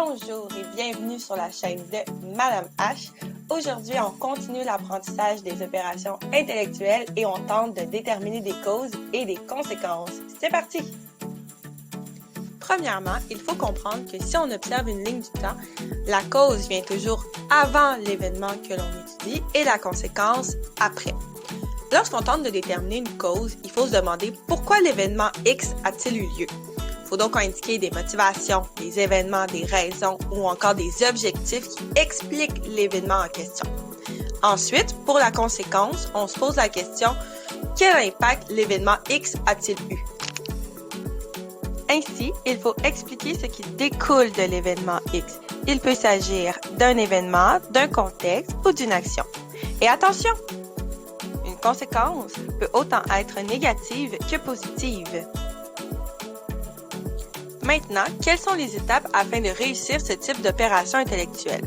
Bonjour et bienvenue sur la chaîne de Madame H. Aujourd'hui, on continue l'apprentissage des opérations intellectuelles et on tente de déterminer des causes et des conséquences. C'est parti! Premièrement, il faut comprendre que si on observe une ligne du temps, la cause vient toujours avant l'événement que l'on étudie et la conséquence après. Lorsqu'on tente de déterminer une cause, il faut se demander pourquoi l'événement X a-t-il eu lieu. Il faut donc indiquer des motivations, des événements, des raisons ou encore des objectifs qui expliquent l'événement en question. Ensuite, pour la conséquence, on se pose la question « Quel impact l'événement X a-t-il eu ?» Ainsi, il faut expliquer ce qui découle de l'événement X. Il peut s'agir d'un événement, d'un contexte ou d'une action. Et attention! Une conséquence peut autant être négative que positive. Maintenant, quelles sont les étapes afin de réussir ce type d'opération intellectuelle?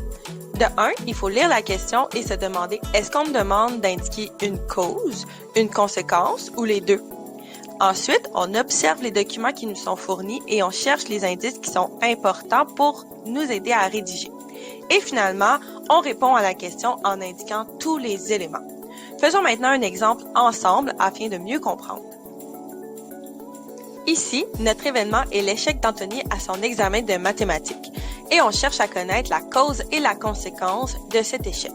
De 1, il faut lire la question et se demander est-ce qu'on me demande d'indiquer une cause, une conséquence ou les deux? Ensuite, on observe les documents qui nous sont fournis et on cherche les indices qui sont importants pour nous aider à rédiger. Et finalement, on répond à la question en indiquant tous les éléments. Faisons maintenant un exemple ensemble afin de mieux comprendre. Ici, notre événement est l'échec d'Anthony à son examen de mathématiques et on cherche à connaître la cause et la conséquence de cet échec.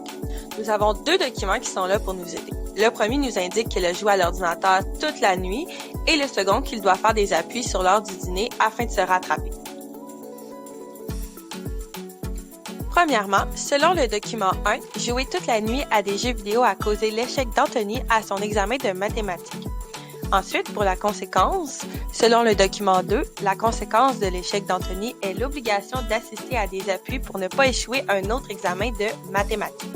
Nous avons deux documents qui sont là pour nous aider. Le premier nous indique qu'il a joué à l'ordinateur toute la nuit et le second qu'il doit faire des appuis sur l'heure du dîner afin de se rattraper. Premièrement, selon le document 1, jouer toute la nuit à des jeux vidéo a causé l'échec d'Anthony à son examen de mathématiques. Ensuite, pour la conséquence, selon le document 2, la conséquence de l'échec d'Anthony est l'obligation d'assister à des appuis pour ne pas échouer à un autre examen de mathématiques.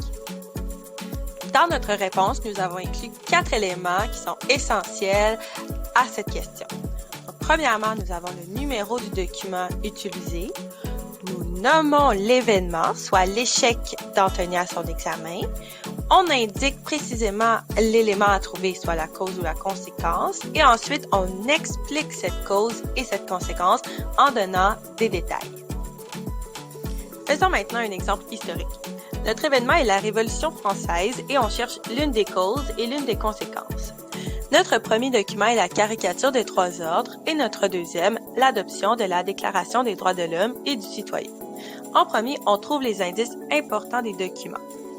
Dans notre réponse, nous avons inclus 4 éléments qui sont essentiels à cette question. Donc, premièrement, nous avons le numéro du document utilisé. Nous nommons l'événement, soit l'échec d'Anthony à son examen. On indique précisément l'élément à trouver, soit la cause ou la conséquence. Et ensuite, on explique cette cause et cette conséquence en donnant des détails. Faisons maintenant un exemple historique. Notre événement est la Révolution française et on cherche l'une des causes et l'une des conséquences. Notre premier document est la caricature des 3 ordres et notre deuxième, l'adoption de la Déclaration des droits de l'homme et du citoyen. En premier, on trouve les indices importants des documents,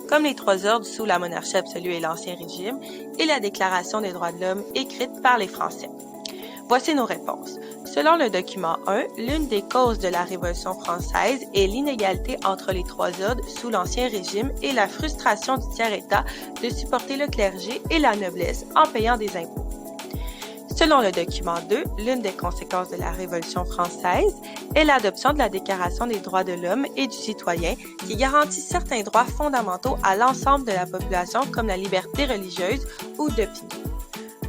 comme les 3 ordres sous la monarchie absolue et l'Ancien Régime et la Déclaration des droits de l'homme écrite par les Français. Voici nos réponses. Selon le document 1, l'une des causes de la Révolution française est l'inégalité entre les 3 ordres sous l'Ancien Régime et la frustration du tiers-État de supporter le clergé et la noblesse en payant des impôts. Selon le document 2, l'une des conséquences de la Révolution française est l'adoption de la Déclaration des droits de l'homme et du citoyen qui garantit certains droits fondamentaux à l'ensemble de la population comme la liberté religieuse ou d'opinion.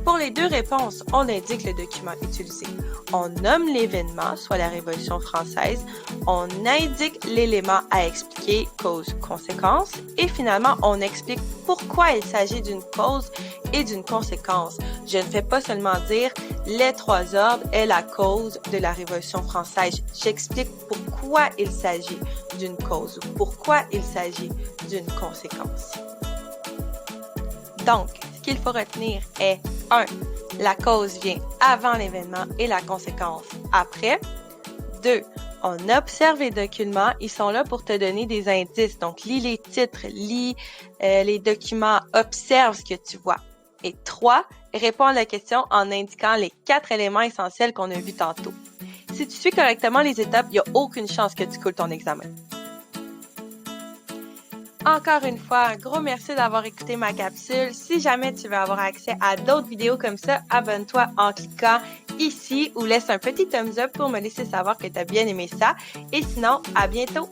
Pour les deux réponses, on indique le document utilisé. On nomme l'événement, soit la Révolution française, on indique l'élément à expliquer, cause, conséquence, et finalement, on explique pourquoi il s'agit d'une cause et d'une conséquence. Je ne fais pas seulement dire les 3 ordres est la cause de la Révolution française. J'explique pourquoi il s'agit d'une cause ou pourquoi il s'agit d'une conséquence. Donc, ce qu'il faut retenir est 1. La cause vient avant l'événement et la conséquence après. 2. On observe les documents, ils sont là pour te donner des indices. Donc, lis les titres, lis les documents, observe ce que tu vois. Et 3. Réponds à la question en indiquant les 4 éléments essentiels qu'on a vus tantôt. Si tu suis correctement les étapes, il n'y a aucune chance que tu coules ton examen. Encore une fois, un gros merci d'avoir écouté ma capsule. Si jamais tu veux avoir accès à d'autres vidéos comme ça, abonne-toi en cliquant ici ou laisse un petit thumbs up pour me laisser savoir que tu as bien aimé ça. Et sinon, à bientôt!